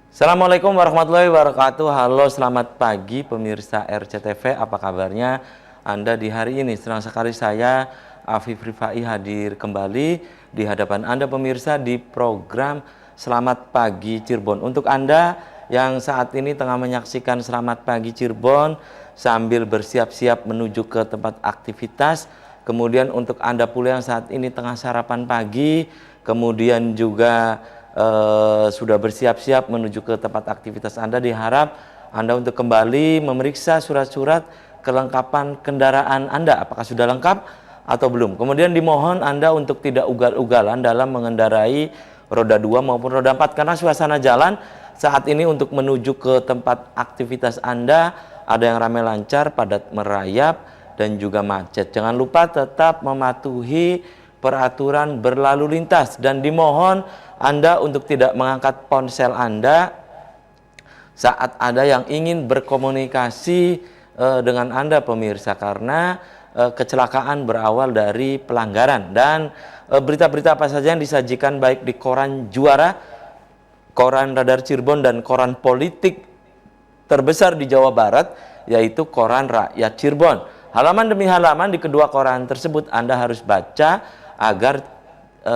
Assalamualaikum warahmatullahi wabarakatuh. Halo, selamat pagi pemirsa RCTV. Apa kabarnya Anda di hari ini? Senang sekali saya, Afif Rifai, hadir kembali di hadapan Anda pemirsa di program Selamat Pagi Cirebon. Untuk Anda yang saat ini tengah menyaksikan Selamat Pagi Cirebon sambil bersiap-siap menuju ke tempat aktivitas, kemudian untuk Anda pula yang saat ini tengah sarapan pagi, kemudian juga sudah bersiap-siap menuju ke tempat aktivitas Anda, diharap Anda untuk kembali memeriksa surat-surat kelengkapan kendaraan Anda, apakah sudah lengkap atau belum. Kemudian dimohon Anda untuk tidak ugal-ugalan dalam mengendarai roda 2 maupun roda 4, karena suasana jalan saat ini untuk menuju ke tempat aktivitas Anda ada yang ramai lancar, padat merayap, dan juga macet. Jangan lupa tetap mematuhi peraturan berlalu lintas dan dimohon Anda untuk tidak mengangkat ponsel Anda saat ada yang ingin berkomunikasi dengan Anda pemirsa, karena kecelakaan berawal dari pelanggaran. Dan berita-berita apa saja yang disajikan baik di koran Juara, koran Radar Cirebon, dan koran politik terbesar di Jawa Barat, yaitu koran Rakyat Cirebon. Halaman demi halaman di kedua koran tersebut Anda harus baca agar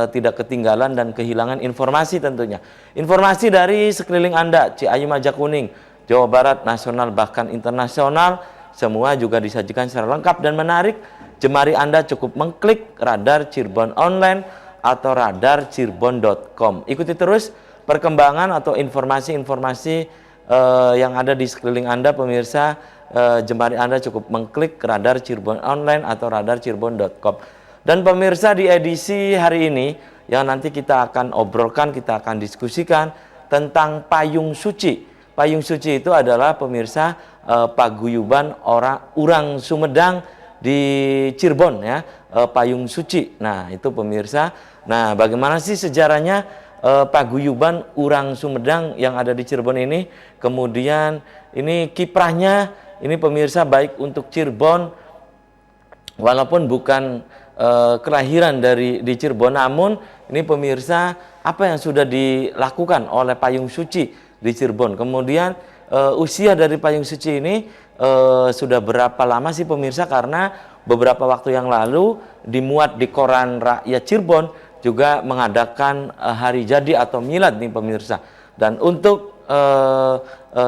tidak ketinggalan dan kehilangan informasi tentunya. Informasi dari sekeliling Anda, Ciayu, Majakuning, Jawa Barat, nasional bahkan internasional, semua juga disajikan secara lengkap dan menarik. Jemari Anda cukup mengklik Radar Cirebon Online atau radarcirebon.com. Ikuti terus perkembangan atau informasi-informasi yang ada di sekeliling Anda pemirsa. Jemari Anda cukup mengklik Radar Cirebon Online atau radarcirebon.com. Dan pemirsa, di edisi hari ini yang nanti kita akan obrolkan, kita akan diskusikan tentang payung suci. Payung suci itu adalah pemirsa paguyuban Urang Sumedang di Cirebon ya, payung suci. Nah, itu pemirsa. Nah, bagaimana sih sejarahnya paguyuban Urang Sumedang yang ada di Cirebon ini? Kemudian ini kiprahnya, ini pemirsa, baik untuk Cirebon walaupun bukan kelahiran di Cirebon, namun ini pemirsa apa yang sudah dilakukan oleh payung suci di Cirebon. Kemudian usia dari payung suci ini sudah berapa lama sih pemirsa, karena beberapa waktu yang lalu dimuat di koran Rakyat Cirebon juga mengadakan hari jadi atau milad nih pemirsa. Dan untuk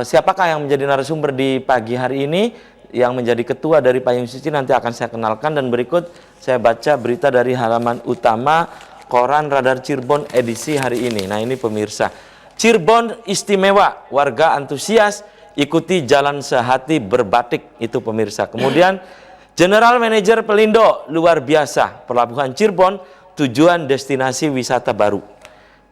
siapakah yang menjadi narasumber di pagi hari ini yang menjadi ketua dari payung suci, nanti akan saya kenalkan. Dan berikut saya baca berita dari halaman utama koran Radar Cirebon edisi hari ini. Nah, ini pemirsa, Cirebon istimewa, warga antusias ikuti jalan sehati berbatik, itu pemirsa. Kemudian General Manager Pelindo luar biasa, Pelabuhan Cirebon tujuan destinasi wisata baru.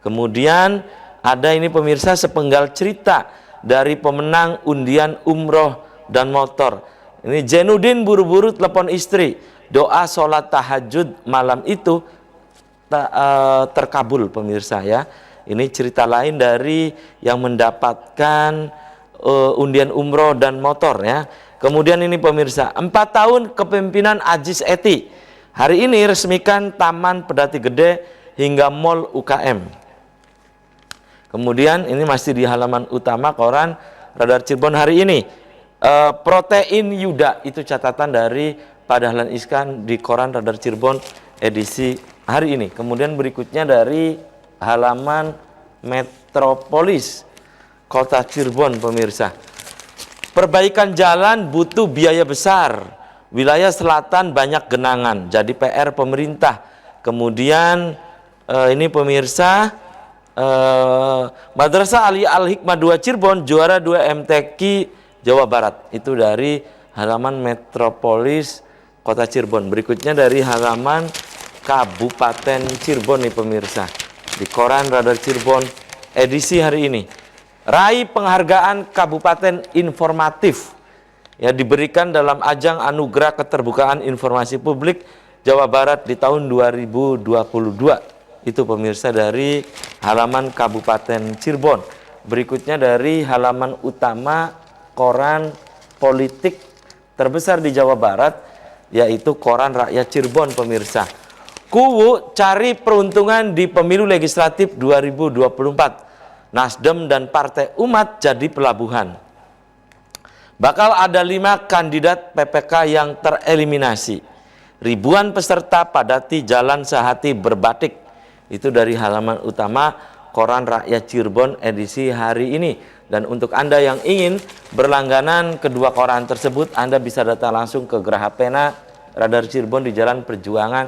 Kemudian ada ini pemirsa sepenggal cerita dari pemenang undian umroh dan motor. Ini Jenudin buru-buru telepon istri, doa sholat tahajud malam itu terkabul pemirsa ya. Ini cerita lain dari yang mendapatkan undian umroh dan motor ya. Kemudian ini pemirsa, 4 tahun kepemimpinan Ajis Eti, hari ini resmikan Taman Pedati Gede hingga Mall UKM. Kemudian ini masih di halaman utama koran Radar Cirebon hari ini. Protein Yuda, itu catatan dari Pak Dahlan Iskan di koran Radar Cirebon edisi hari ini. Kemudian berikutnya dari halaman Metropolis Kota Cirebon pemirsa. Perbaikan jalan butuh biaya besar, wilayah selatan banyak genangan, jadi PR pemerintah. Kemudian ini pemirsa, Madrasah Ali Al-Hikmah 2 Cirebon juara 2 MTQ Jawa Barat, itu dari halaman Metropolis Kota Cirebon. Berikutnya dari halaman Kabupaten Cirebon nih pemirsa, di koran Radar Cirebon edisi hari ini. Raih penghargaan Kabupaten Informatif ya, diberikan dalam ajang Anugerah Keterbukaan Informasi Publik Jawa Barat di tahun 2022. Itu pemirsa dari halaman Kabupaten Cirebon. Berikutnya dari halaman utama koran politik terbesar di Jawa Barat, yaitu koran Rakyat Cirebon pemirsa. Kuwu cari peruntungan di pemilu legislatif 2024. Nasdem dan Partai Umat jadi pelabuhan. Bakal ada 5 kandidat PPK yang tereliminasi. Ribuan peserta padati jalan sehati berbatik. Itu dari halaman utama Koran Rakyat Cirebon edisi hari ini. Dan untuk Anda yang ingin berlangganan kedua koran tersebut, Anda bisa datang langsung ke Geraha Pena Radar Cirebon di Jalan Perjuangan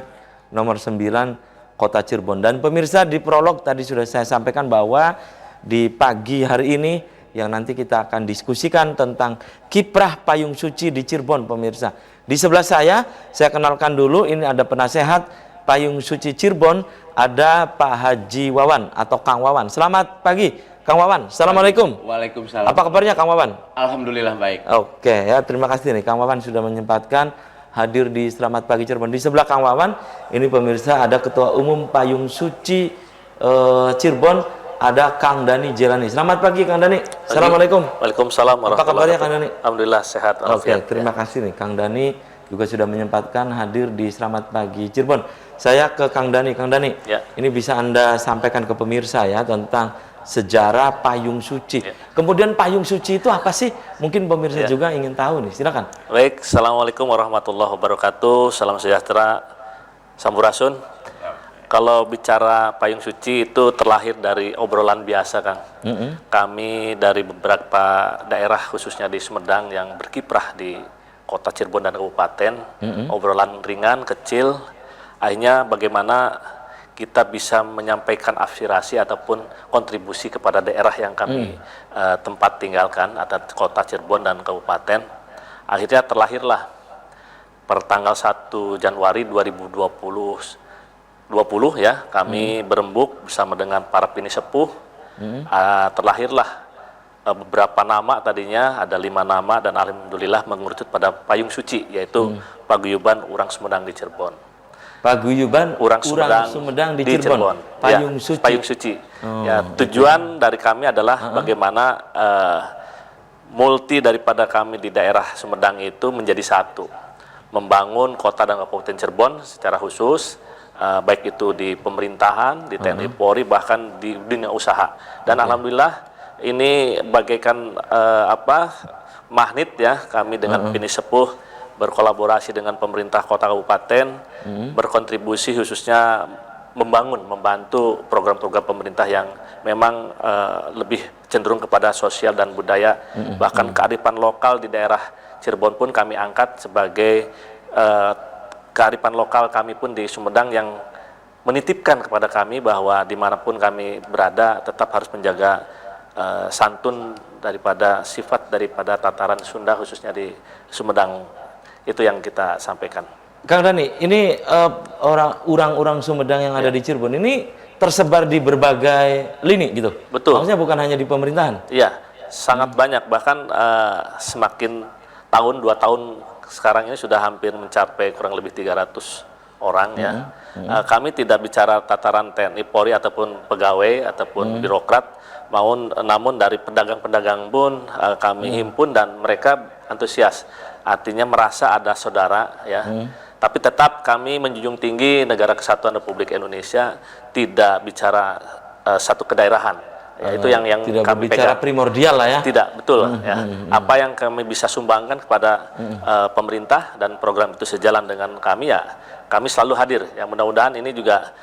nomor 9 Kota Cirebon. Dan pemirsa, di prolog tadi sudah saya sampaikan bahwa di pagi hari ini yang nanti kita akan diskusikan tentang kiprah payung suci di Cirebon, pemirsa. Di sebelah saya kenalkan dulu, ini ada penasehat payung suci Cirebon, ada Pak Haji Wawan atau Kang Wawan. Selamat pagi, Kang Wawan. Assalamualaikum. Waalaikumsalam. Apa kabarnya, Kang Wawan? Alhamdulillah baik. Oke, ya, terima kasih nih Kang Wawan sudah menyempatkan hadir di Selamat Pagi Cirebon. Di sebelah Kang Wawan, ini pemirsa ada Ketua Umum Payung Suci Cirebon, ada Kang Dani Jelani. Selamat pagi, Kang Dani. Assalamualaikum. Waalaikumsalam warahmatullahi wabarakatuh. Apa kabarnya, Kang Dani? Alhamdulillah sehat. Oke, terima kasih nih Kang Dani juga sudah menyempatkan hadir di Selamat Pagi Cirebon. Saya ke Kang Dani. Kang Dani, ya, ini bisa Anda sampaikan ke pemirsa ya tentang sejarah payung suci. Ya. Kemudian payung suci itu apa sih? Mungkin pemirsa juga ingin tahu nih. Silakan. Baik, Assalamualaikum warahmatullahi wabarakatuh. Salam sejahtera, Sampurasun. Kalau bicara payung suci itu terlahir dari obrolan biasa, Kang. Kami dari beberapa daerah khususnya di Sumedang yang berkiprah di Kota Cirebon dan Kabupaten, obrolan ringan, kecil, akhirnya bagaimana kita bisa menyampaikan aspirasi ataupun kontribusi kepada daerah yang kami tempat tinggalkan, atau Kota Cirebon dan Kabupaten. Akhirnya terlahirlah per tanggal 1 Januari 2020 ya, kami berembuk bersama dengan para pini sepuh. Terlahirlah beberapa nama, tadinya ada 5 nama dan alhamdulillah mengerucut pada payung suci, yaitu Paguyuban Urang Sumedang di Cirebon. Paguyuban Urang Sumedang di Cirebon. Payung ya, suci. Payung suci. Ya, tujuan dari kami adalah bagaimana multi daripada kami di daerah Sumedang itu menjadi satu, membangun kota dan kabupaten Cirebon secara khusus. Baik itu di pemerintahan, di TNI Polri, bahkan di dunia usaha. Dan alhamdulillah ini bagaikan magnet ya, kami dengan pini sepuh berkolaborasi dengan pemerintah kota kabupaten, berkontribusi khususnya membantu program-program pemerintah yang memang lebih cenderung kepada sosial dan budaya. Bahkan kearifan lokal di daerah Cirebon pun kami angkat sebagai kearifan lokal kami pun di Sumedang yang menitipkan kepada kami bahwa dimanapun kami berada tetap harus menjaga santun daripada sifat daripada tataran Sunda khususnya di Sumedang. Itu yang kita sampaikan. Kang Dani, ini orang-orang Sumedang yang ada di Cirebon ini tersebar di berbagai lini gitu? Betul. Maksudnya bukan hanya di pemerintahan? Iya, sangat banyak. Bahkan semakin tahun, 2 tahun sekarang ini sudah hampir mencapai kurang lebih 300 orang ya. Kami tidak bicara tataran TNI Polri ataupun pegawai ataupun birokrat, namun dari pedagang-pedagang pun kami himpun dan mereka antusias. Artinya merasa ada saudara ya. Tapi tetap kami menjunjung tinggi Negara Kesatuan Republik Indonesia, tidak bicara satu kedaerahan. Ya, itu yang tidak kami bicara pegang. Primordial lah ya. Tidak, betul ya. Apa yang kami bisa sumbangkan kepada pemerintah dan program itu sejalan dengan kami ya, kami selalu hadir. Yang mudah-mudahan ini juga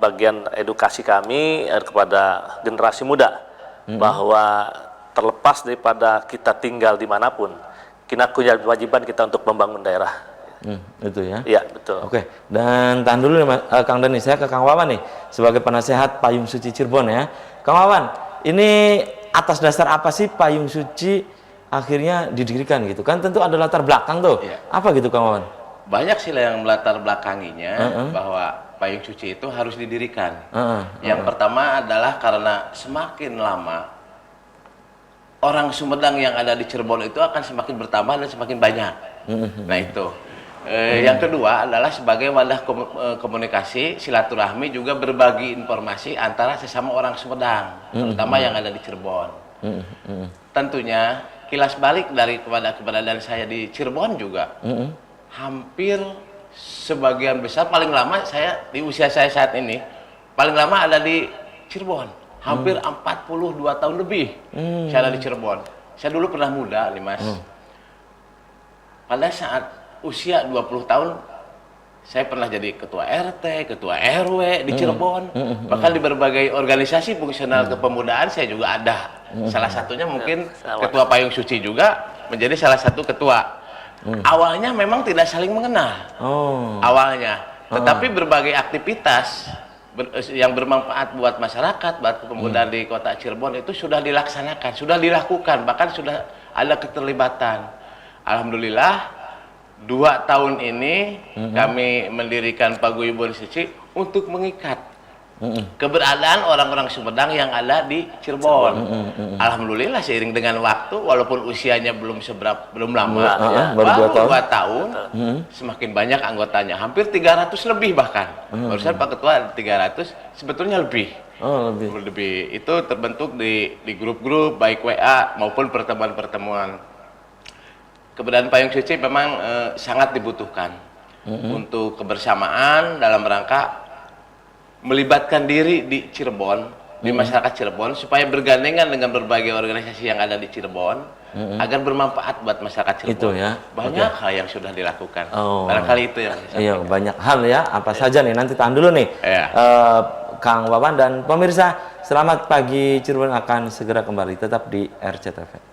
bagian edukasi kami kepada generasi muda, bahwa terlepas daripada kita tinggal dimanapun, kita punya kewajiban kita untuk membangun daerah. Itu ya. Iya, betul. Oke, dan tahan dulu Kang Dani, saya ke Kang Wawan nih sebagai penasehat Payung Suci Cirebon ya. Kang Wawan, ini atas dasar apa sih Payung Suci akhirnya didirikan gitu? Kan tentu ada latar belakang tuh. Iya. Apa gitu Kang Wawan? Banyak sih yang melatar belakanginya bahwa payung suci itu harus didirikan. Yang pertama adalah karena semakin lama orang Sumedang yang ada di Cirebon itu akan semakin bertambah dan semakin banyak. Nah itu. Yang kedua adalah sebagai wadah komunikasi, silaturahmi, juga berbagi informasi antara sesama orang Sumedang, terutama yang ada di Cirebon. Tentunya kilas balik dari keberadaan saya di Cirebon juga, hampir sebagian besar, paling lama saya di usia saya saat ini, paling lama ada di Cirebon. hampir 42 tahun lebih saya ada di Cirebon. Saya dulu pernah muda nih Mas. Pada saat usia 20 tahun, saya pernah jadi ketua RT, ketua RW di Cirebon. Bahkan di berbagai organisasi fungsional kepemudaan saya juga ada. Salah satunya mungkin ketua Payung Suci juga menjadi salah satu ketua. Awalnya memang tidak saling mengenal. Awalnya. Tetapi berbagai aktivitas yang bermanfaat buat masyarakat, buat kepemudaan di kota Cirebon itu sudah dilaksanakan, sudah dilakukan, bahkan sudah ada keterlibatan. Alhamdulillah 2 tahun ini kami mendirikan Paguyuban Suci untuk mengikat keberadaan orang-orang Sumedang yang ada di Cirebon. Alhamdulillah seiring dengan waktu, walaupun usianya belum lama, baru 2 tahun, semakin banyak anggotanya, hampir 300 lebih bahkan. Barusan Pak Ketua 300, sebetulnya lebih. Lebih. Itu terbentuk di grup-grup, baik WA maupun pertemuan-pertemuan. Keberadaan Payung Suci memang sangat dibutuhkan untuk kebersamaan dalam rangka melibatkan diri di Cirebon, di masyarakat Cirebon, supaya bergandengan dengan berbagai organisasi yang ada di Cirebon, agar bermanfaat buat masyarakat Cirebon. Itu ya. Banyak hal yang sudah dilakukan. Barangkali itu yang saya Iya, banyak hal ya. Apa saja nih? Nanti tahan dulu nih. Kang Wawan dan pemirsa, selamat pagi Cirebon akan segera kembali tetap di RCTV.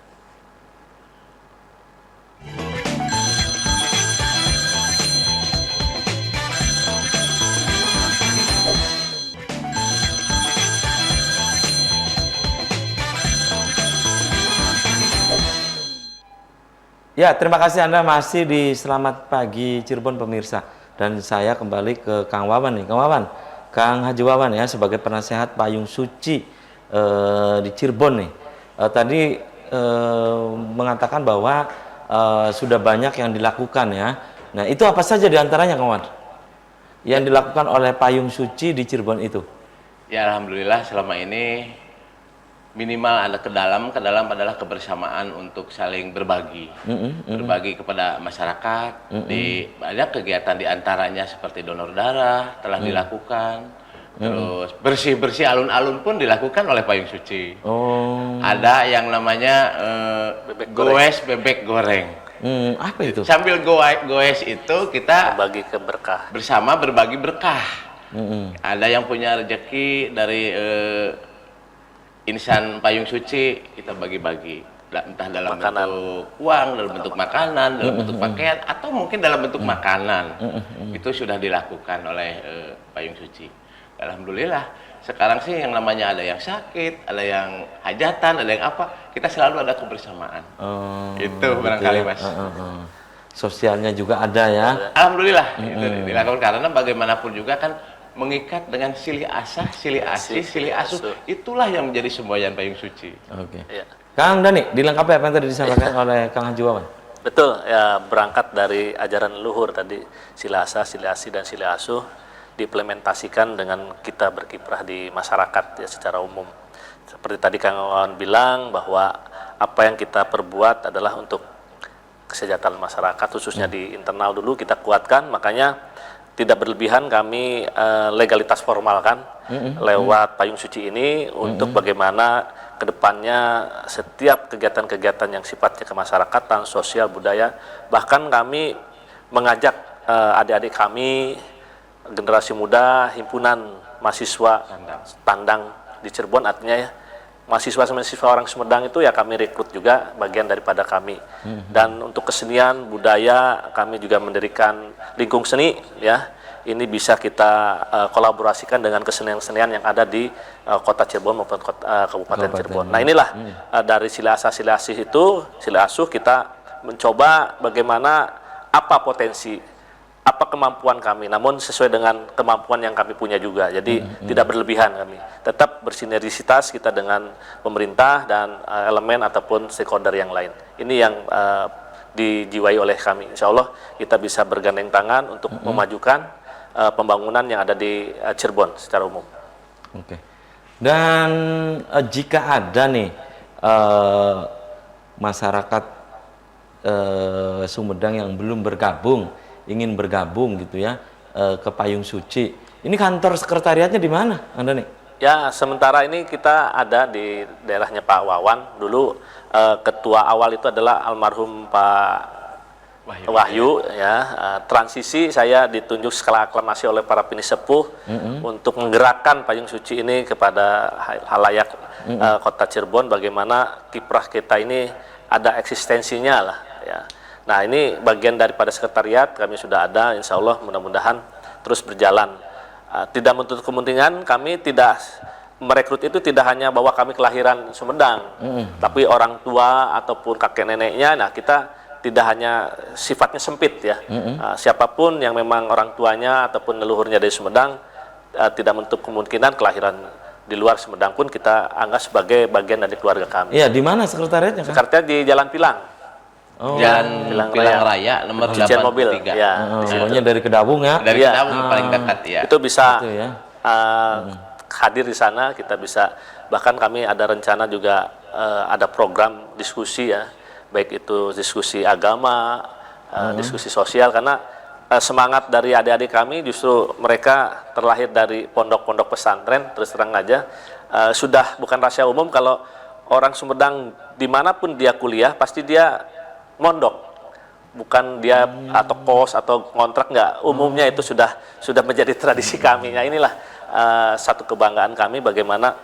Ya, terima kasih Anda masih di Selamat Pagi Cirebon pemirsa. Dan saya kembali ke Kang Wawan nih. Kang Wawan, Kang Haji Wawan ya sebagai penasehat Payung Suci di Cirebon nih. Tadi mengatakan bahwa sudah banyak yang dilakukan ya. Nah, itu apa saja diantaranya Kang Wawan? Yang dilakukan oleh Payung Suci di Cirebon itu? Ya, alhamdulillah selama ini minimal ada ke dalam adalah kebersamaan untuk saling berbagi, berbagi kepada masyarakat. Di banyak kegiatan diantaranya seperti donor darah telah dilakukan, terus bersih alun-alun pun dilakukan oleh Payung Suci. Ada yang namanya goes bebek goreng. Apa itu? Sambil goes itu kita berbagi berkah. Bersama berbagi berkah. Ada yang punya rezeki dari insan Payung Suci, kita bagi-bagi, entah dalam bentuk uang, dalam bentuk makanan, dalam bentuk pakaian, atau mungkin dalam bentuk makanan. Itu sudah dilakukan oleh Payung Suci. Alhamdulillah, sekarang sih yang namanya ada yang sakit, ada yang hajatan, ada yang apa, kita selalu ada kebersamaan. Itu barangkali Mas. Sosialnya juga ada ya. Alhamdulillah, itu dilakukan karena bagaimanapun juga kan mengikat dengan silih asah, silih asih, silih asuh. Itulah yang menjadi semboyan Payung Suci. Oke. Ya. Kang Dani, dilengkapi apa yang tadi disampaikan oleh Kang Haji Wawan? Betul, ya berangkat dari ajaran leluhur tadi, silih asah, silih asih, dan silih asuh diimplementasikan dengan kita berkiprah di masyarakat ya secara umum. Seperti tadi Kang Wawan bilang bahwa apa yang kita perbuat adalah untuk kesejahteraan masyarakat, khususnya di internal dulu kita kuatkan, makanya tidak berlebihan kami legalitas formal kan lewat Payung Suci ini untuk bagaimana kedepannya setiap kegiatan-kegiatan yang sifatnya kemasyarakatan, sosial, budaya, bahkan kami mengajak adik-adik kami, generasi muda, himpunan mahasiswa Tandang di Cirebon, artinya ya mahasiswa-mahasiswa orang Sumedang itu ya kami rekrut juga bagian daripada kami. Dan untuk kesenian budaya kami juga mendirikan lingkung seni ya. Ini bisa kita kolaborasikan dengan kesenian-kesenian yang ada di kota Cirebon maupun Kabupaten Cirebon. Nah, inilah dari silih asih itu, silih asuh kita mencoba bagaimana apa potensi, apa kemampuan kami, namun sesuai dengan kemampuan yang kami punya juga. Jadi tidak berlebihan kami. Tetap bersinergisitas kita dengan pemerintah dan elemen ataupun stakeholder yang lain. Ini yang dijiwai oleh kami. Insya Allah kita bisa bergandeng tangan untuk memajukan pembangunan yang ada di Cirebon secara umum. Oke. Dan jika ada nih masyarakat Sumedang yang belum bergabung, ingin bergabung gitu ya ke Payung Suci, ini kantor sekretariatnya di mana Anda nih? Ya, sementara ini kita ada di daerahnya Pak Wawan. Dulu ketua awal itu adalah almarhum Pak Wahyu ya. Transisi saya ditunjuk skala aklamasi oleh para pinisepuh untuk menggerakkan payung suci ini kepada halayak kota Cirebon, bagaimana kiprah kita ini ada eksistensinya lah ya. Nah, ini bagian daripada sekretariat kami sudah ada, insya Allah mudah-mudahan terus berjalan. Tidak menutup kemungkinan kami tidak merekrut itu tidak hanya bahwa kami kelahiran Sumedang, tapi orang tua ataupun kakek neneknya. Nah, kita tidak hanya sifatnya sempit ya. Siapapun yang memang orang tuanya ataupun leluhurnya dari Sumedang, tidak menutup kemungkinan kelahiran di luar Sumedang pun kita anggap sebagai bagian dari keluarga kami. Iya, di mana sekretariatnya, Kang? Sekretariat di Jalan Pilang. Jalan Pilang Raya nomor Cucian mobil 83. ya. Semuanya dari Kedawung ya. Dari Iya. Kedawung paling dekat ya. Itu bisa Itu ya. hadir di sana, kita bisa, bahkan kami ada rencana juga ada program diskusi ya, baik itu diskusi agama, diskusi sosial, karena semangat dari adik-adik kami justru mereka terlahir dari pondok-pondok pesantren. Terus terang aja, sudah bukan rahasia umum kalau orang Sumedang dimanapun dia kuliah pasti dia mondok, bukan dia atau kos atau kontrak, nggak, umumnya itu sudah menjadi tradisi kami. Nah, inilah satu kebanggaan kami bagaimana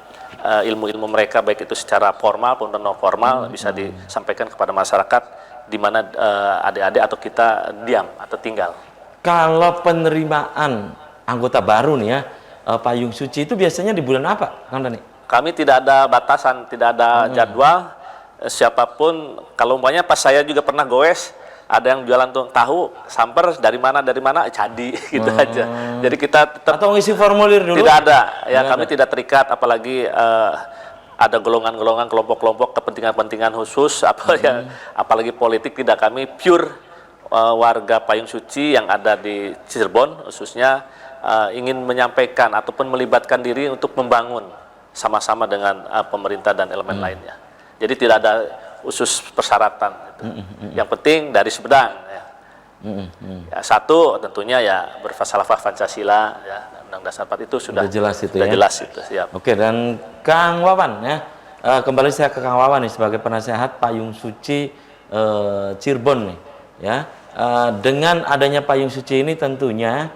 ilmu-ilmu mereka baik itu secara formal maupun non formal bisa disampaikan kepada masyarakat di mana adik-adik atau kita diam atau tinggal. Kalau penerimaan anggota baru nih ya, payung suci itu biasanya di bulan apa, Kang Dani? Kami tidak ada batasan, tidak ada jadwal. Siapapun, kalau umpamanya pas saya juga pernah goes, ada yang jualan tahu samper dari mana jadi gitu aja. Jadi kita tetap Atau ngisi formulir dulu? tidak ada ya, Tidak kami ada. tidak terikat, apalagi ada golongan-golongan, kelompok-kelompok kepentingan-kepentingan khusus apalagi politik. Tidak, kami pure warga payung suci yang ada di Cirebon khususnya ingin menyampaikan ataupun melibatkan diri untuk membangun sama-sama dengan pemerintah dan elemen lainnya. Jadi tidak ada usus persyaratan gitu. Yang penting dari Sumedang ya. Ya, satu tentunya ya berfalsafah Pancasila ya, Undang Dasar 4 itu sudah jelas itu sudah ya. jelas itu, siap. Oke, dan Kang Wawan ya, kembali saya ke Kang Wawan nih sebagai penasehat payung suci Cirebon nih ya. Dengan adanya payung suci ini tentunya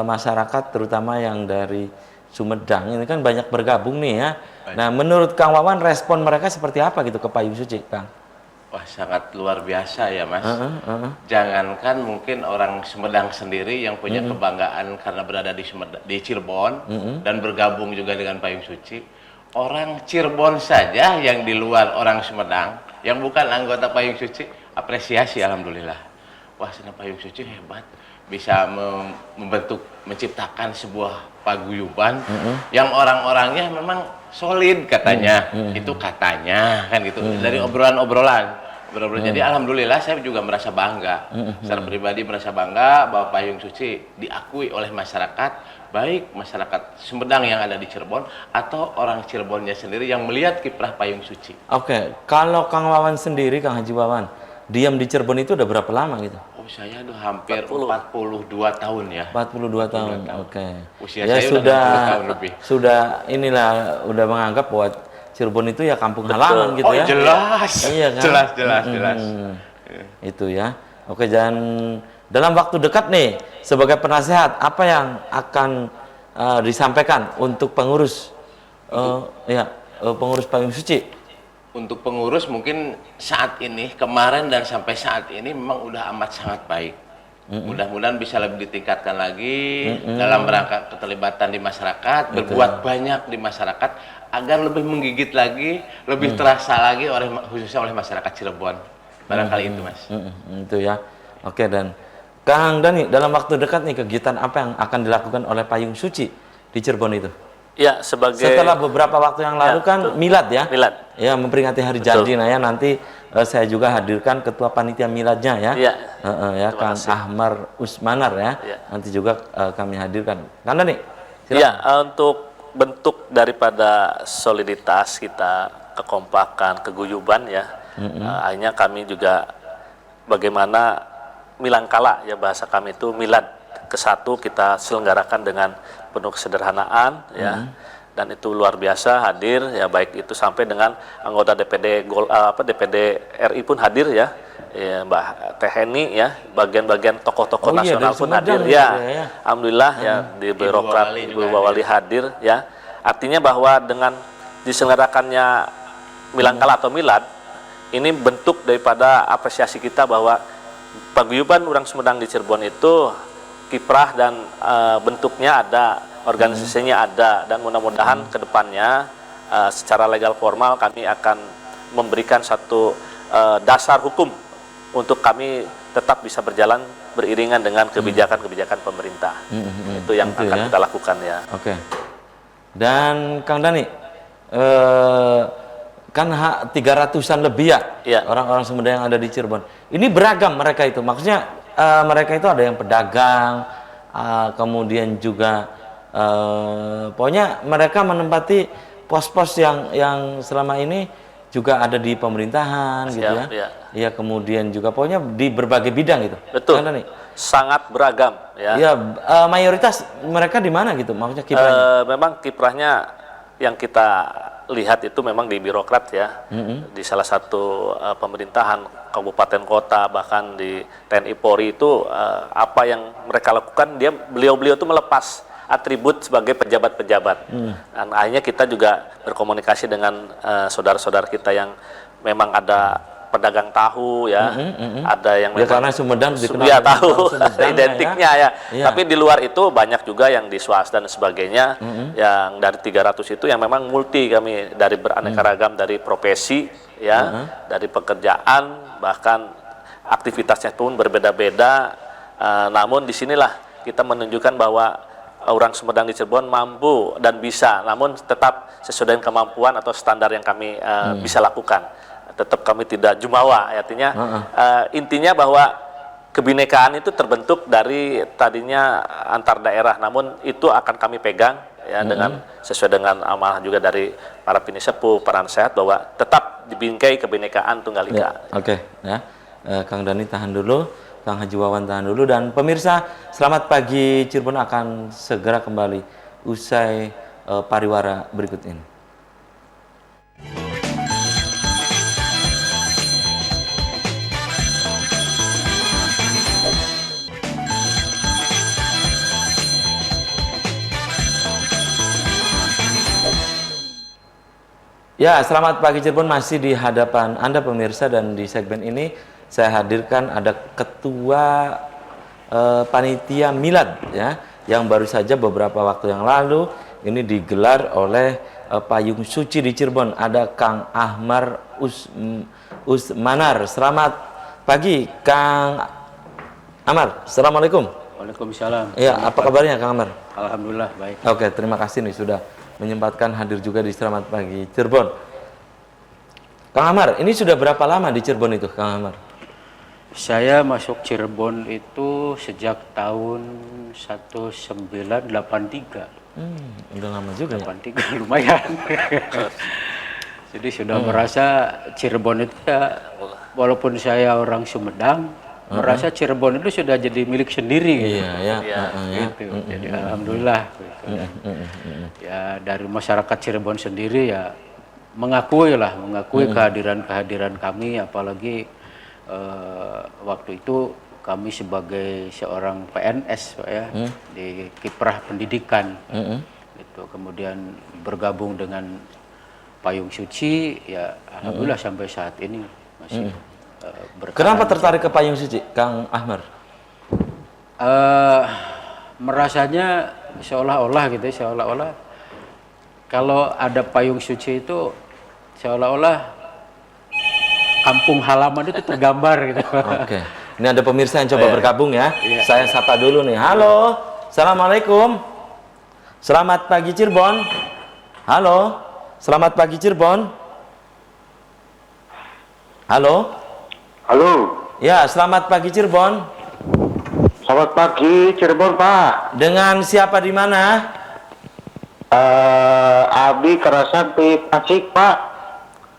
masyarakat terutama yang dari Sumedang ini kan banyak bergabung nih ya. Nah, menurut Kang Wawan respon mereka seperti apa gitu ke payung suci, Kang? Wah, sangat luar biasa ya, Mas. Jangankan mungkin orang Sumedang sendiri yang punya kebanggaan karena berada di Cirebon dan bergabung juga dengan payung suci. Orang Cirebon saja yang di luar orang Sumedang, yang bukan anggota payung suci, apresiasi alhamdulillah. Wah, senang payung suci hebat. Bisa menciptakan sebuah paguyuban yang orang-orangnya memang solid katanya. Itu katanya kan gitu, dari obrolan-obrolan. Jadi alhamdulillah saya juga merasa bangga. Secara pribadi merasa bangga bahwa payung suci diakui oleh masyarakat, baik masyarakat Sumedang yang ada di Cirebon atau orang Cirebonnya sendiri yang melihat kiprah payung suci. Oke, kalau Kang Wawan sendiri, Kang Haji Wawan, diam di Cirebon itu udah berapa lama gitu? Oh, saya udah hampir 42 tahun ya. 42 tahun. Oke. Usia Ya saya sudah udah 60 tahun lebih. Sudah inilah udah menganggap bahwa Cirebon itu ya kampung halaman gitu Oh, ya. jelas. Iya kan? Jelas. Itu ya. Oke, dan dalam waktu dekat nih sebagai penasehat apa yang akan disampaikan untuk pengurus pengurus payung suci? Untuk pengurus mungkin saat ini, kemarin dan sampai saat ini memang udah amat sangat baik. Mudah-mudahan bisa lebih ditingkatkan lagi dalam rangka keterlibatan di masyarakat, berbuat banyak di masyarakat agar lebih menggigit lagi, lebih terasa lagi khususnya oleh masyarakat Cirebon. Barangkali itu, Mas. Itu ya. Oke, dan Kang Dani, dalam waktu dekat nih kegiatan apa yang akan dilakukan oleh payung suci di Cirebon itu? Ya, setelah beberapa waktu yang lalu kan milad ya. Milad. Ya, memperingati hari janji. Nah ya, nanti saya juga hadirkan ketua panitia miladnya ya. Iya. Ya, Kang Ahmar Usmanar ya. Iya. Nanti juga kami hadirkan. Kang Dani, ya, untuk bentuk daripada soliditas kita, kekompakan, keguyuban ya. Akhirnya kami juga bagaimana milangkala ya, bahasa kami itu milad ke-1 kita selenggarakan dengan penuh kesederhanaan ya. dan itu luar biasa hadir ya, baik itu sampai dengan anggota DPD RI pun hadir ya, Mbak Teheni ya, bagian-bagian tokoh-tokoh nasional pun hadir ya. Alhamdulillah ya, di birokrat Ibu Wali hadir ya. Artinya bahwa dengan diselenggarakannya Milangkala atau Milad, ini bentuk daripada apresiasi kita bahwa paguyuban orang Sumedang di Cirebon itu kiprah dan bentuknya ada, organisasinya ada, dan mudah-mudahan ke depannya secara legal formal kami akan memberikan satu dasar hukum untuk kami tetap bisa berjalan beriringan dengan kebijakan-kebijakan pemerintah. Itu yang akan kita lakukan ya. Oke. Dan Kang Dani, kan 300-an lebih ya orang-orang Sumedang yang ada di Cirebon. Ini beragam mereka itu, maksudnya mereka itu ada yang pedagang, kemudian juga pokoknya mereka menempati pos-pos yang selama ini juga ada di pemerintahan. Siap, gitu ya. Iya, kemudian juga pokoknya di berbagai bidang gitu. Betul. Kan, sangat beragam ya. Iya, mayoritas mereka di mana gitu, maksudnya kiprahnya? Memang kiprahnya yang kita lihat itu memang di birokrat ya, di salah satu pemerintahan kabupaten kota, bahkan di TNI Polri itu apa yang mereka lakukan, beliau-beliau itu melepas atribut sebagai pejabat-pejabat. Dan akhirnya kita juga berkomunikasi dengan saudara-saudara kita yang memang ada pedagang tahu ya, ada yang memang karena Sumedang dikenal tahu identiknya ya. Tapi di luar itu banyak juga yang di swasta dan sebagainya, yang dari 300 itu yang memang multi, kami dari beraneka ragam, dari profesi ya, dari pekerjaan, bahkan aktivitasnya pun berbeda-beda. Namun disinilah kita menunjukkan bahwa orang Sumedang di Cirebon mampu dan bisa, namun tetap sesuai dengan kemampuan atau standar yang kami bisa lakukan. Tetap kami tidak jumawa, artinya intinya bahwa kebinekaan itu terbentuk dari tadinya antar daerah, namun itu akan kami pegang ya, dengan sesuai dengan amanah juga dari para pinisepuh, para nasihat, bahwa tetap dibingkai kebinekaan Tunggal Ika. Oke, ya. Kang Dani tahan dulu, Kang Haji Wawan tahan dulu, dan pemirsa Selamat Pagi Cirebon akan segera kembali usai pariwara berikut ini. Ya, Selamat Pagi Cirebon masih di hadapan Anda pemirsa, dan di segmen ini saya hadirkan ada Ketua Panitia Milad ya, yang baru saja beberapa waktu yang lalu ini digelar oleh Payung Suci di Cirebon. Ada Kang Ahmar Usmanar. Selamat pagi Kang Ahmar. Assalamualaikum. Waalaikumsalam. Ya, apa kabarnya Kang Ahmar? Alhamdulillah baik. Oke, terima kasih nih sudah menyempatkan hadir juga di Selamat Pagi Cirebon. Kang Ahmar, ini sudah berapa lama di Cirebon itu, Kang Ahmar? Saya masuk Cirebon itu sejak tahun 1983. Udah lama juga 83 ya? Lumayan. Jadi sudah merasa Cirebon itu ya, walaupun saya orang Sumedang, merasa Cirebon itu sudah jadi milik sendiri. Gitu. Gitu. Jadi alhamdulillah. Gitu, ya dari masyarakat Cirebon sendiri ya mengakui kehadiran kami, apalagi waktu itu kami sebagai seorang PNS Pak ya, di kiprah pendidikan. Gitu. Kemudian bergabung dengan Payung Suci ya, alhamdulillah sampai saat ini masih Kenapa tertarik ke Payung Suci, Kang Ahmar? Merasanya seolah-olah kalau ada Payung Suci itu seolah-olah kampung halaman itu tergambar gitu. Oke. Ini ada pemirsa yang coba bergabung ya. Saya sapa dulu nih. Halo. Assalamualaikum. Selamat pagi Cirebon. Halo. Selamat pagi Cirebon. Halo. Halo. Ya, selamat pagi Cirebon. Selamat pagi Cirebon, Pak. Dengan siapa di mana? Abi Kerasan di Tasik, Pak.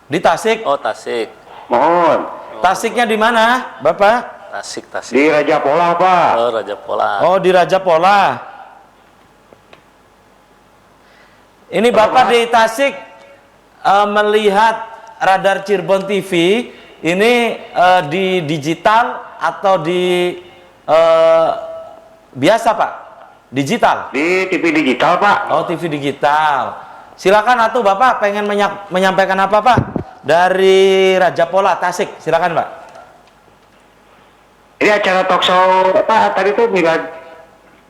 Di Tasik. Oh, Tasik. Mohon. Tasiknya di mana, Bapak? Tasik. Di Raja Polah, Pak. Oh, Raja Polah. Oh, di Raja Polah. Ini Bapak di Tasik melihat radar Cirebon TV ini di digital atau di biasa Pak? Digital? Di TV digital, Pak. Oh, TV digital. Silakan atuh Bapak pengen menyampaikan apa Pak? Dari Raja Pola Tasik, silakan Pak. Ini acara talk show apa tadi tuh Milad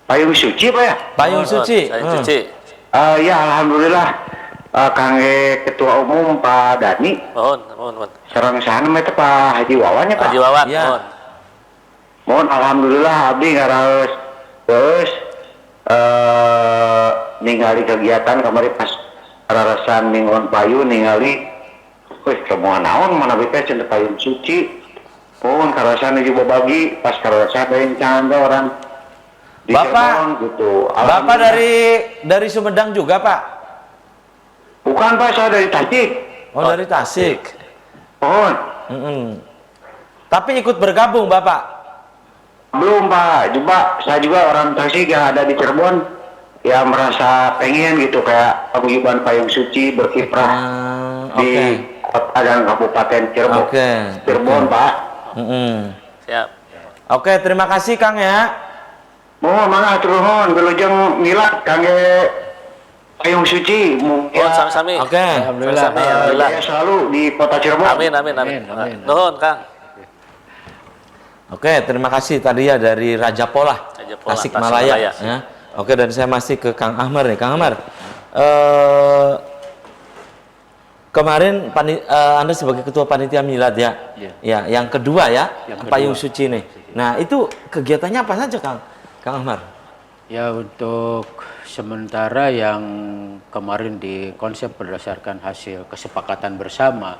Payung Suci, Pak ya? Payung Suci. Saya Suci. Ya alhamdulillah kangge Ketua Umum Pak Dani. Mohon. Sareng saha namanya teh Pak Haji Wawan ya, Pak? Haji Wawan, Ya. mohon. Mohon alhamdulillah abdi ngaraos terus ningali kegiatan kemarin pas rarasan ningon payu ningali semua naon mana teh cenah payung suci. Mohon karasan juga bagi pas karasan yang canda orang di Bapak, Cirebon gitu. Bapak dari Sumedang juga Pak? Bukan Pak, saya dari Tasik. Oh, dari Tasik. Mohon. Tapi ikut bergabung Bapak? Belum Pak, saya juga orang Tasik yang ada di Cirebon yang merasa pengen gitu kayak paguyuban payung suci berkiprah di kota dan kabupaten Cirebon. Cirebon Pak. Siap. Oke, terima kasih Kang ya. Mohon mana turun belujeng milad kangge payung suci. Mohon sami-sami. Oke. Alhamdulillah. Alhamdulillah. Ya selalu di kota Cirebon. Amin. Nuhun, Kang. Oke, terima kasih tadi ya dari Raja Pola, Raja Pola, Tasikmalaya. Tasikmalaya. Ya. Oke, dan saya masih ke Kang Ahmar nih. Kang Ahmar, kemarin Anda sebagai Ketua Panitia Milad ya, ya, yang kedua ya, Payung Suci nih. Nah, itu kegiatannya apa saja Kang Ahmar? Ya, untuk sementara yang kemarin dikonsep berdasarkan hasil kesepakatan bersama.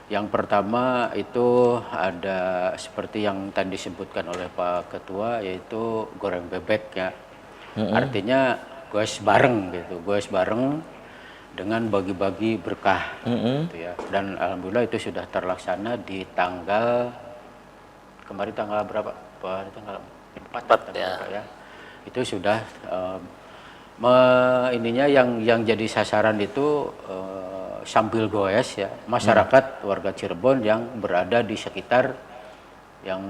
Yang pertama itu ada seperti yang tadi disebutkan oleh Pak Ketua, yaitu goreng bebek ya. Artinya goes bareng gitu, goes bareng dengan bagi-bagi berkah gitu ya. Dan alhamdulillah itu sudah terlaksana di kemarin tanggal berapa? Tanggal 4 ya. Itu sudah ininya yang jadi sasaran itu sambil goes ya, masyarakat warga Cirebon yang berada di sekitar yang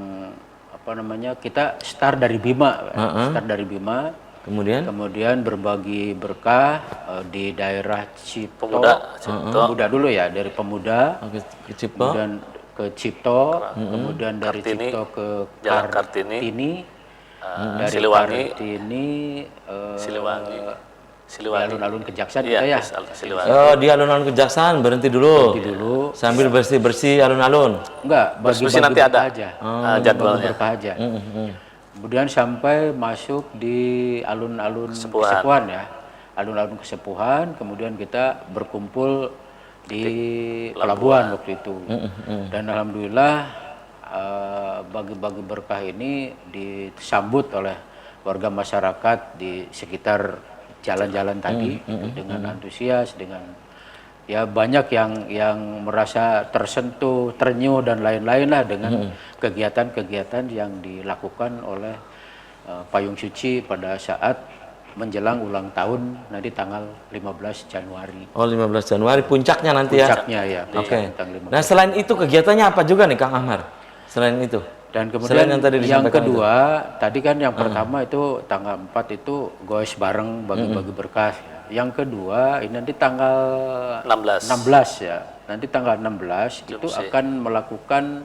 kita start dari Bima, kemudian berbagi berkah di daerah Cipto, Pemuda dulu ya, dari Pemuda, kemudian ke Cipto, kemudian dari Cipto ke Kartini, dari Siliwangi, alun-alun Kejaksaan ya. Oh, di alun-alun Kejaksaan berhenti dulu. Sambil bersih-bersih alun-alun. Enggak, bersih nanti ada aja. Jadwalnya. Berkah aja. Kemudian sampai masuk di alun-alun Kesepuhan ya. Alun-alun Kesepuhan, kemudian kita berkumpul di pelabuhan waktu itu. Dan alhamdulillah bagi-bagi berkah ini disambut oleh warga masyarakat di sekitar jalan-jalan tadi dengan antusias, dengan ya banyak yang merasa tersentuh, ternyuh dan lain-lain lah dengan kegiatan-kegiatan yang dilakukan oleh Payung Suci pada saat menjelang ulang tahun nanti tanggal 15 Januari. Oh, 15 Januari puncaknya nanti ya. Puncaknya ya. Oke. Nah, selain itu kegiatannya apa juga nih Kang Ahmar? Selain itu. Dan kemudian yang kedua, tadi kan yang pertama itu tanggal 4 itu goes bareng bagi-bagi berkas. Yang kedua ini nanti tanggal 16 ya. Nanti tanggal 16 itu akan melakukan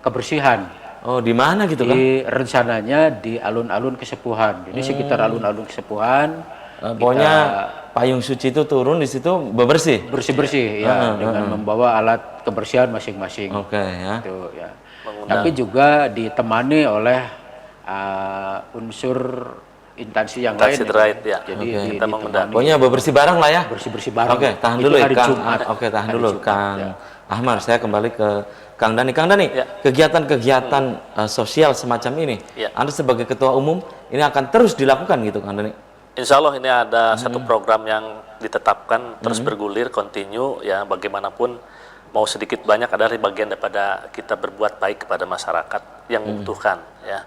kebersihan. Oh, di mana gitu kan? Rencananya di alun-alun Kesepuhan. Jadi sekitar alun-alun Kesepuhan. Pokoknya Payung Suci itu turun di situ bersih. Bersih-bersih ya, dengan membawa alat kebersihan masing-masing. Oke ya. Gitu, ya. Tapi juga ditemani oleh unsur instansi yang lain. Terkait ya. Jadi kita mengundang. Pokoknya bersih bareng lah ya. Bersih-bersih bareng. Oke, tahan dulu ya Kang. Oke, tahan dulu Kang Ahmar. Saya kembali ke Kang Dani. Kang Dani, kegiatan-kegiatan sosial semacam ini, Anda sebagai Ketua Umum ini akan terus dilakukan gitu Kang Dani? Insya Allah ini ada satu program yang ditetapkan terus bergulir, continue ya, bagaimanapun mau sedikit banyak adalah bagian daripada kita berbuat baik kepada masyarakat yang membutuhkan ya.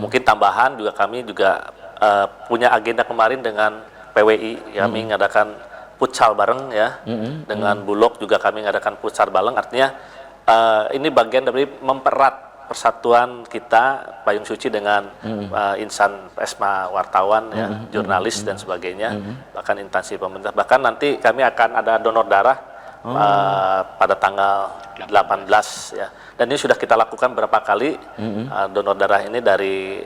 Mungkin tambahan juga kami juga punya agenda kemarin dengan PWI kami mengadakan futsal bareng ya, dengan Bulog juga kami mengadakan futsal bareng. Artinya ini bagian dari mempererat persatuan kita Payung Suci dengan insan pesma wartawan ya, jurnalis dan sebagainya, bahkan instansi pemerintah. Bahkan nanti kami akan ada donor darah pada tanggal 18 ya. Dan ini sudah kita lakukan berapa kali donor darah ini dari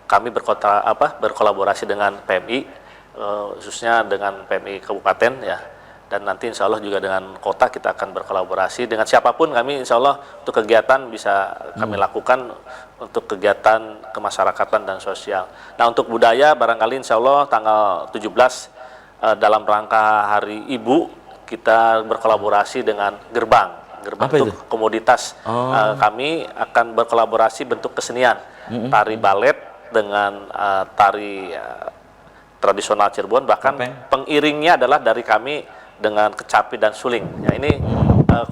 kami berkolaborasi dengan PMI, khususnya dengan PMI Kabupaten ya. Dan nanti insya Allah juga dengan kota kita akan berkolaborasi dengan siapapun. Kami insya Allah untuk kegiatan bisa kami lakukan untuk kegiatan kemasyarakatan dan sosial. Nah untuk budaya barangkali insya Allah tanggal 17 dalam rangka Hari Ibu kita berkolaborasi dengan Gerbang untuk komoditas. Kami akan berkolaborasi bentuk kesenian tari balet dengan tari tradisional Cirebon, bahkan pengiringnya adalah dari kami dengan kecapi dan suling. Ya ini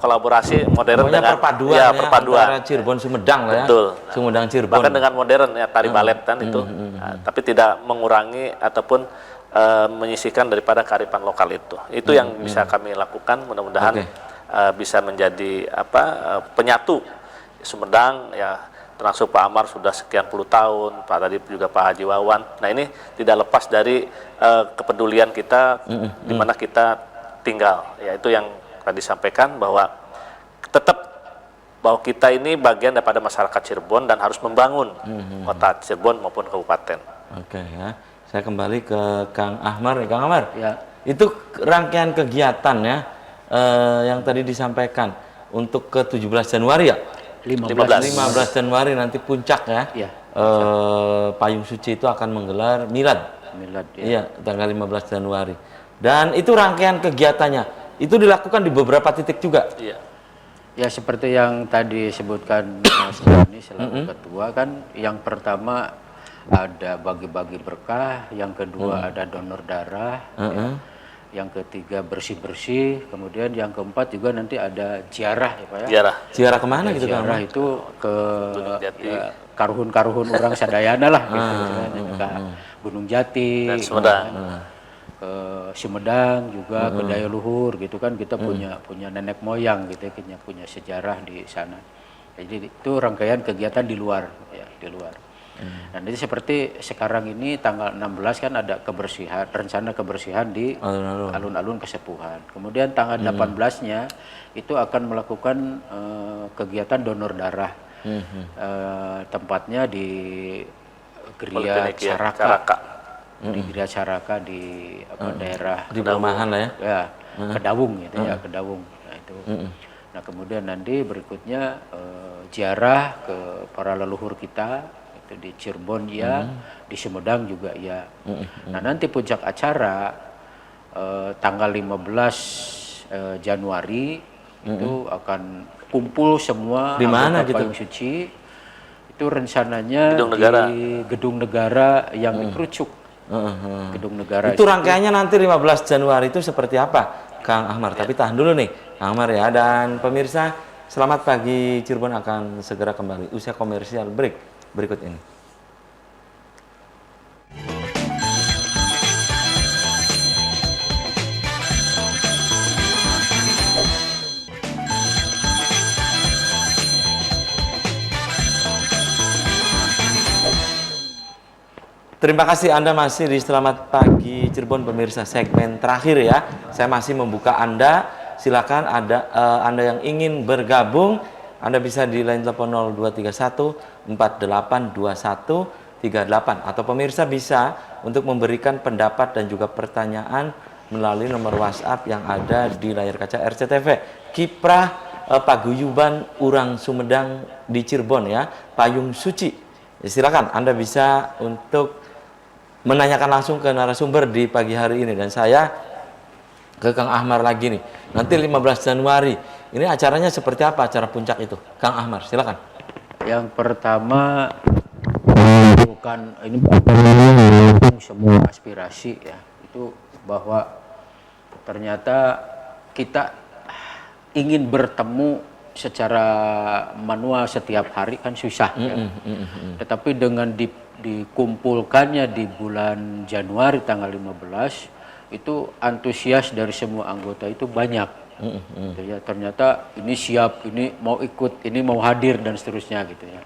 kolaborasi modern dengan perpaduan perpaduan antara Cirebon Sumedang lah ya. Betul. Sumedang Cirebon. Bahkan dengan modern ya tari balet kan itu. Tapi tidak mengurangi ataupun menyisihkan daripada kearifan lokal itu. Itu yang bisa kami lakukan, mudah-mudahan bisa menjadi penyatu Sumedang ya. Termasuk Pak Amar sudah sekian puluh tahun, Pak tadi juga Pak Haji Wawan. Nah ini tidak lepas dari kepedulian kita di mana kita tinggal. Ya itu yang tadi disampaikan bahwa tetap bahwa kita ini bagian daripada masyarakat Cirebon dan harus membangun kota Cirebon maupun kabupaten. Oke ya, saya kembali ke Kang Ahmar. Kang Ahmar, Ya. itu rangkaian kegiatan ya yang tadi disampaikan untuk ke 17 Januari ya? 15 Januari nanti puncak ya. Iya. Payung Suci itu akan menggelar milad. Milad ya. Iya, tanggal 15 Januari. Dan itu rangkaian kegiatannya. Itu dilakukan di beberapa titik juga. Iya. Ya seperti yang tadi disebutkan Mas Dani selaku ketua kan, yang pertama ada bagi-bagi berkah, yang kedua ada donor darah, ya. Yang ketiga bersih-bersih, kemudian yang keempat juga nanti ada ziarah ya Pak ya. Ziarah. Ziarah kemana gitu Kang? Ziarah itu ke karuhun-karuhun orang Sadayana lah gitu, ke Gunung Jati, Dan Sumedang. ke Sumedang juga, ke Daya Luhur gitu kan, kita punya nenek moyang gitu ya, punya sejarah di sana. Jadi itu rangkaian kegiatan di luar ya, di luar. Dan jadi seperti sekarang ini tanggal 16 kan ada kebersihan, rencana kebersihan di alun-alun kesepuhan. Kemudian tanggal 18-nya itu akan melakukan kegiatan donor darah. Tempatnya di Geria Caraka. Di Geria Caraka di daerah Di perumahan lah ya. Ya, Kedawung gitu ya, Kedawung. Nah itu. Nah, kemudian nanti berikutnya ziarah ke para leluhur kita itu di Cirebon ya, di Sumedang juga ya. Nah, nanti puncak acara tanggal 15 Januari itu akan kumpul semua di mana anggota gitu? Payung Suci. Itu rencananya Gedung Negara. di Gedung Negara yang di Kerucuk. Gedung Negara Itu rangkaiannya nanti 15 Januari itu seperti apa Kang Ahmar? Tapi tahan dulu nih Kang Ahmar ya. Dan pemirsa, selamat pagi Cirebon akan segera kembali usia komersial break berikut ini. Terima kasih Anda masih di Selamat Pagi Cirebon pemirsa, segmen terakhir ya. Saya masih membuka Anda, silakan ada Anda yang ingin bergabung, Anda bisa di line telepon 0231 4821 38 atau pemirsa bisa untuk memberikan pendapat dan juga pertanyaan melalui nomor WhatsApp yang ada di layar kaca RCTV. Kiprah Paguyuban Urang Sumedang di Cirebon ya, Payung Suci. Ya, silakan Anda bisa untuk menanyakan langsung ke narasumber di pagi hari ini. Dan saya ke Kang Ahmar lagi nih. Nanti 15 Januari ini acaranya seperti apa, acara puncak itu? Kang Ahmar, silakan. Yang pertama bukan ini semua aspirasi ya, itu bahwa ternyata kita ingin bertemu secara manual setiap hari kan susah ya. Tetapi dengan dikumpulkannya di bulan Januari tanggal 15 itu antusias dari semua anggota itu banyak. Gitu ya, ternyata ini siap, ini mau ikut, ini mau hadir dan seterusnya gitu ya.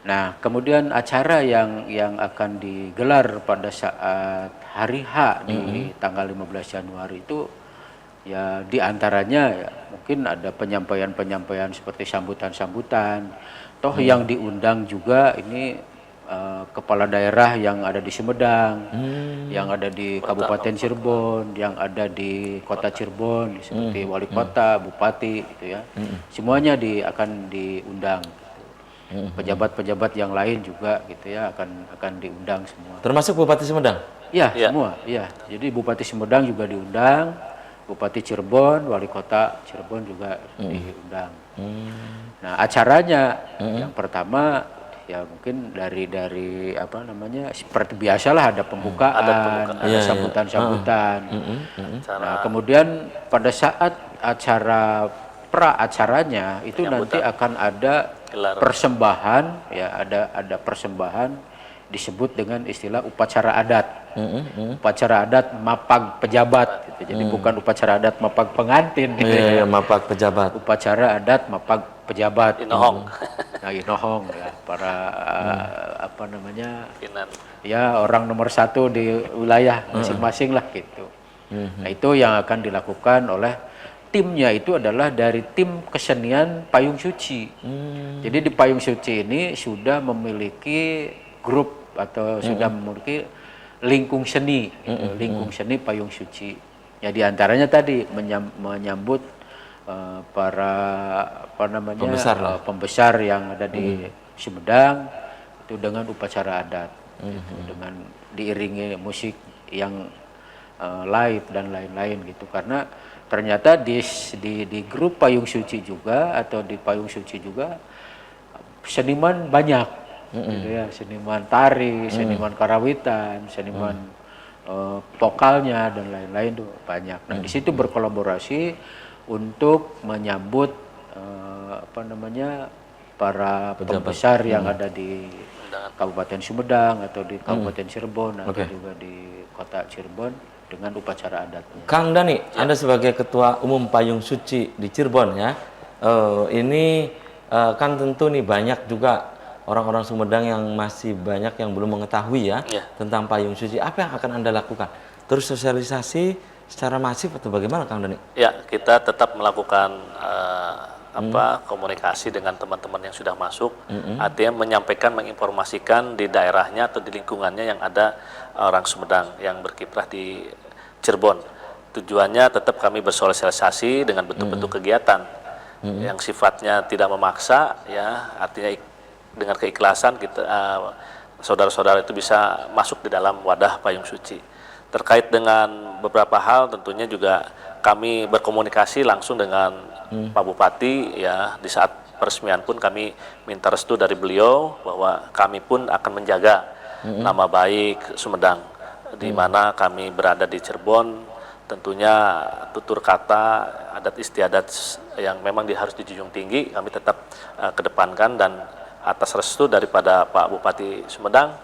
Nah, kemudian acara yang akan digelar pada saat hari H di tanggal 15 Januari itu ya diantaranya ya mungkin ada penyampaian-penyampaian seperti sambutan-sambutan. Toh yang diundang juga ini kepala daerah yang ada di Sumedang, yang ada di Kabupaten Cirebon, yang ada di Kota Cirebon seperti wali kota, bupati gitu ya. Semuanya akan diundang. Pejabat-pejabat yang lain juga gitu ya akan diundang semua. Termasuk Bupati Sumedang? Iya, semua, iya. Jadi Bupati Sumedang juga diundang, Bupati Cirebon, wali kota Cirebon juga diundang. Nah, acaranya yang pertama ya mungkin dari apa namanya seperti biasalah ada pembukaan, ada sambutan-sambutan. Nah, kemudian pada saat acara pra-acaranya itu nanti akan ada persembahan ya, ada persembahan disebut dengan istilah upacara adat. Upacara adat mapag pejabat gitu. Jadi bukan upacara adat mapag pengantin gitu ya. Mapag pejabat. Upacara adat mapag pejabat. Inohong. Nah, inohong ya para apa namanya? Pimpinan. Ya orang nomor 1 di wilayah masing-masing lah gitu. Nah, itu yang akan dilakukan oleh timnya itu adalah dari tim kesenian Payung Suci. Jadi di Payung Suci ini sudah memiliki grup atau sudah memiliki lingkung seni, gitu. Lingkung seni Payung Suci. Ya diantaranya tadi menyambut para apa namanya pembesar yang ada di Sumedang itu dengan upacara adat, gitu. Dengan diiringi musik yang live dan lain-lain gitu. Karena ternyata di grup Payung Suci juga atau di Payung Suci juga seniman banyak, gitu ya, seniman tari, seniman karawitan, seniman vokalnya dan lain-lain tuh banyak. Nah di situ berkolaborasi untuk menyambut apa namanya para pembesar yang ada di Kabupaten Sumedang atau di Kabupaten Cirebon atau juga di Kota Cirebon dengan upacara adatnya. Kang Dani, Anda sebagai Ketua Umum Payung Suci di Cirebon ya, ini kan tentu nih banyak juga orang-orang Sumedang yang masih banyak yang belum mengetahui ya tentang Payung Suci. Apa yang akan Anda lakukan? Terus sosialisasi secara masif atau bagaimana, Kang Dani? Ya, kita tetap melakukan komunikasi dengan teman-teman yang sudah masuk, artinya menyampaikan, menginformasikan di daerahnya atau di lingkungannya yang ada orang Sumedang yang berkiprah di Cirebon. Tujuannya tetap kami bersosialisasi dengan bentuk-bentuk kegiatan yang sifatnya tidak memaksa, ya, artinya dengan keikhlasan kita saudara-saudara itu bisa masuk di dalam wadah Payung Suci. Terkait dengan beberapa hal tentunya juga kami berkomunikasi langsung dengan Pak Bupati ya, di saat peresmian pun kami minta restu dari beliau bahwa kami pun akan menjaga nama baik Sumedang di mana kami berada di Cirebon. Tentunya tutur kata adat istiadat yang memang harus dijunjung tinggi kami tetap kedepankan, dan atas restu daripada Pak Bupati Sumedang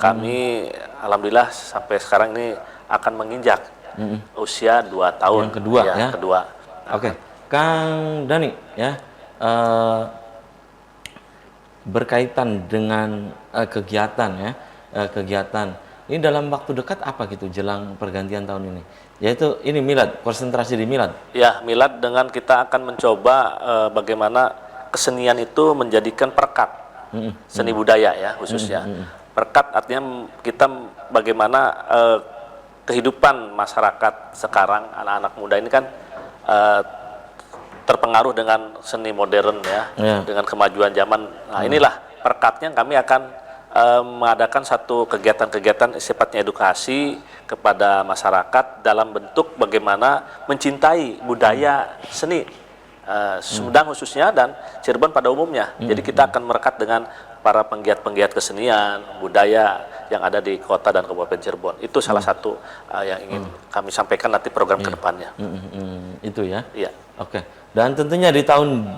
kami alhamdulillah sampai sekarang ini akan menginjak usia 2 tahun. Yang kedua ya? Kedua. Oke. Kang Dani ya, berkaitan dengan kegiatan ya, kegiatan ini dalam waktu dekat apa gitu jelang pergantian tahun ini, yaitu ini milad, konsentrasi di milad ya. Milad dengan kita akan mencoba bagaimana kesenian itu menjadikan perekat seni budaya ya khususnya. Perekat artinya kita bagaimana kehidupan masyarakat sekarang, anak-anak muda ini kan terpengaruh dengan seni modern ya, dengan kemajuan zaman. Nah inilah perekatnya, kami akan mengadakan satu kegiatan-kegiatan sifatnya edukasi kepada masyarakat dalam bentuk bagaimana mencintai budaya seni Sumedang khususnya dan Cirebon pada umumnya. Jadi kita akan merekat dengan para penggiat-penggiat kesenian budaya yang ada di kota dan Kabupaten Cirebon. Itu salah satu yang ingin kami sampaikan nanti program kedepannya. Itu ya. Iya. Oke. Dan tentunya di tahun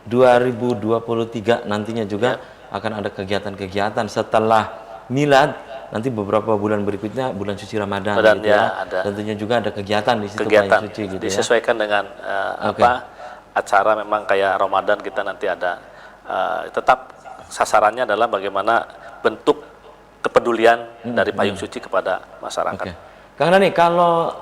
2023 nantinya juga akan ada kegiatan-kegiatan setelah milad, nanti beberapa bulan berikutnya bulan suci Ramadan gitu ya. Ada. Tentunya juga ada kegiatan di situ Kegiatan Payung Suci gitu ya. disesuaikan dengan acara memang kayak Ramadan kita nanti ada. Tetap sasarannya adalah bagaimana bentuk kepedulian dari Payung Suci kepada masyarakat. Oke. Kang Dhani, kalau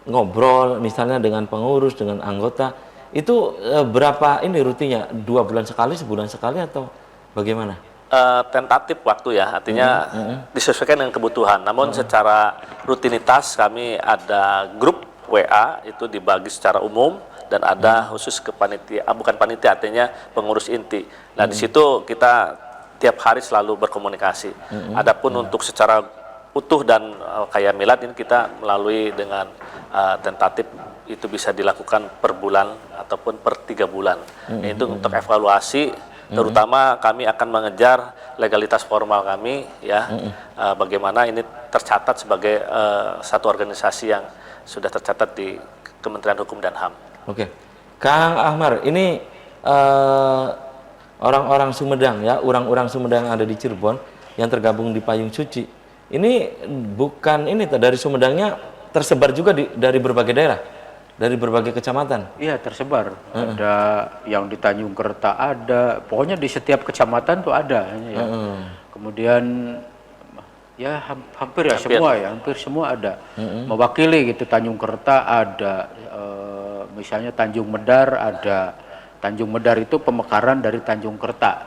ngobrol misalnya dengan pengurus, dengan anggota, itu berapa ini rutinnya? 2 bulan sekali, sebulan sekali atau bagaimana? Tentatif waktu ya, artinya disesuaikan dengan kebutuhan. Namun secara rutinitas kami ada grup WA itu dibagi secara umum dan ada khusus ke panitia, bukan panitia, artinya pengurus inti. Nah di situ kita tiap hari selalu berkomunikasi. Adapun untuk secara utuh dan kayak milad ini kita melalui dengan tentatif itu bisa dilakukan per bulan ataupun per 3 bulan. Itu untuk evaluasi. Terutama kami akan mengejar legalitas formal kami ya, bagaimana ini tercatat sebagai satu organisasi yang sudah tercatat di Kementerian Hukum dan HAM. Oke, Kang Ahmar, ini orang-orang Sumedang ya, orang-orang Sumedang yang ada di Cirebon yang tergabung di Payung Suci, ini bukan ini dari Sumedangnya tersebar juga dari berbagai daerah. Dari berbagai kecamatan? Iya, tersebar. Ada yang di Tanjung Kerta ada, pokoknya di setiap kecamatan tuh ada. Ya. Kemudian ya hampir semua ya, hampir semua ada. Mewakili gitu, Tanjung Kerta ada, misalnya Tanjung Medar ada. Tanjung Medar itu pemekaran dari Tanjung Kerta.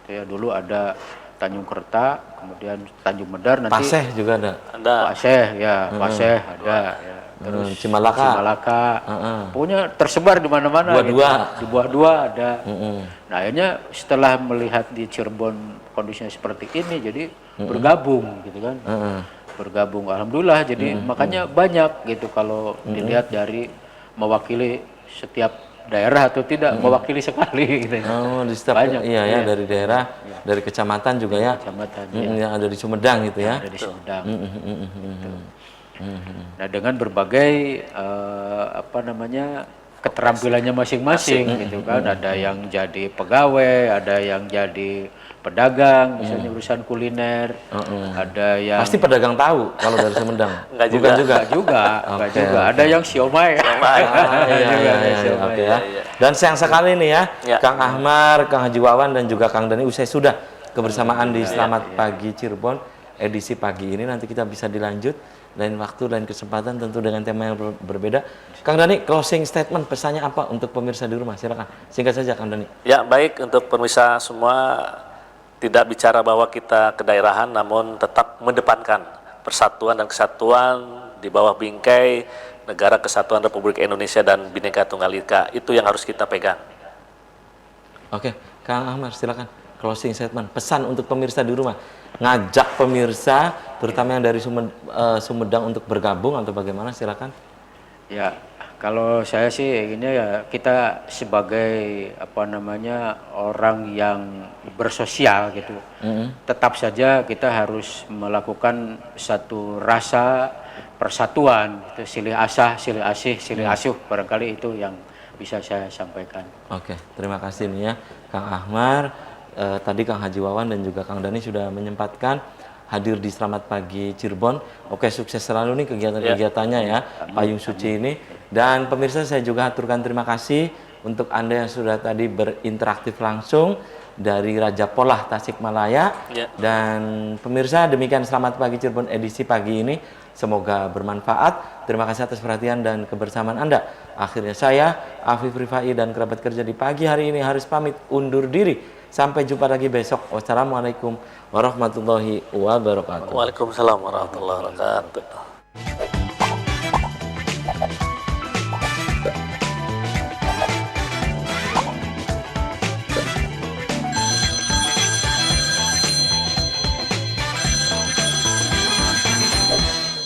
Itu ya, dulu ada Tanjung Kerta, kemudian Tanjung Medar, nanti Paseh juga ada. Paseh ya, Paseh ada ya. Terus Cimalaka, pokoknya tersebar di mana-mana. Gitu. Di Buah Dua ada. Nah akhirnya setelah melihat di Cirebon kondisinya seperti ini, jadi bergabung gitu kan. Bergabung, alhamdulillah. Jadi makanya banyak gitu kalau dilihat dari mewakili setiap daerah atau tidak mewakili sekali. Gitu. Oh, di setiap banyak. Iya ya, dari daerah, dari kecamatan juga ya. Kecamatan. Yang ada di Sumedang gitu ya. Ada di Sumedang. Nah dengan berbagai keterampilannya masing-masing gitu kan, ada yang jadi pegawai, ada yang jadi pedagang, misalnya urusan kuliner, ada yang pasti pedagang tahu kalau dari Sumedang. Enggak juga. Ada yang siomay. Oke ya. Dan sayang sekali nih ya, Kang Ahmar, Kang Haji Wawan dan juga Kang Dhani usai sudah kebersamaan di Selamat Pagi Cirebon edisi pagi ini. Nanti kita bisa dilanjut lain waktu, lain kesempatan, tentu dengan tema yang berbeda. Kang Dhani, closing statement, pesannya apa untuk pemirsa di rumah? Silakan, singkat saja Kang Dhani. Ya baik, untuk pemirsa semua, tidak bicara bahwa kita kedaerahan, namun tetap mengedepankan persatuan dan kesatuan di bawah bingkai Negara Kesatuan Republik Indonesia dan Bhinneka Tunggal Ika. Itu yang harus kita pegang. Oke, Kang Ahmar, silakan closing statement, pesan untuk pemirsa di rumah, ngajak pemirsa terutama yang dari Sumedang untuk bergabung atau bagaimana, silakan. Ya, kalau saya sih ini ya, kita sebagai orang yang bersosial gitu, tetap saja kita harus melakukan satu rasa persatuan, itu silih asah, silih asih, silih asuh, barangkali itu yang bisa saya sampaikan. Oke, terima kasih nih ya Kang Ahmar. Tadi Kang Haji Wawan dan juga Kang Dhani sudah menyempatkan hadir di Selamat Pagi Cirebon. Oke, sukses selalu nih kegiatan-kegiatannya ya, Payung Suci ini. Dan pemirsa, saya juga aturkan terima kasih untuk Anda yang sudah tadi berinteraktif langsung dari Raja Polah Tasikmalaya. Dan pemirsa, demikian Selamat Pagi Cirebon edisi pagi ini. Semoga bermanfaat. Terima kasih atas perhatian dan kebersamaan Anda. Akhirnya saya, Afif Rifai dan kerabat kerja di pagi hari ini harus pamit undur diri. Sampai jumpa lagi besok. Wassalamualaikum warahmatullahi wabarakatuh. Waalaikumsalam warahmatullahi wabarakatuh.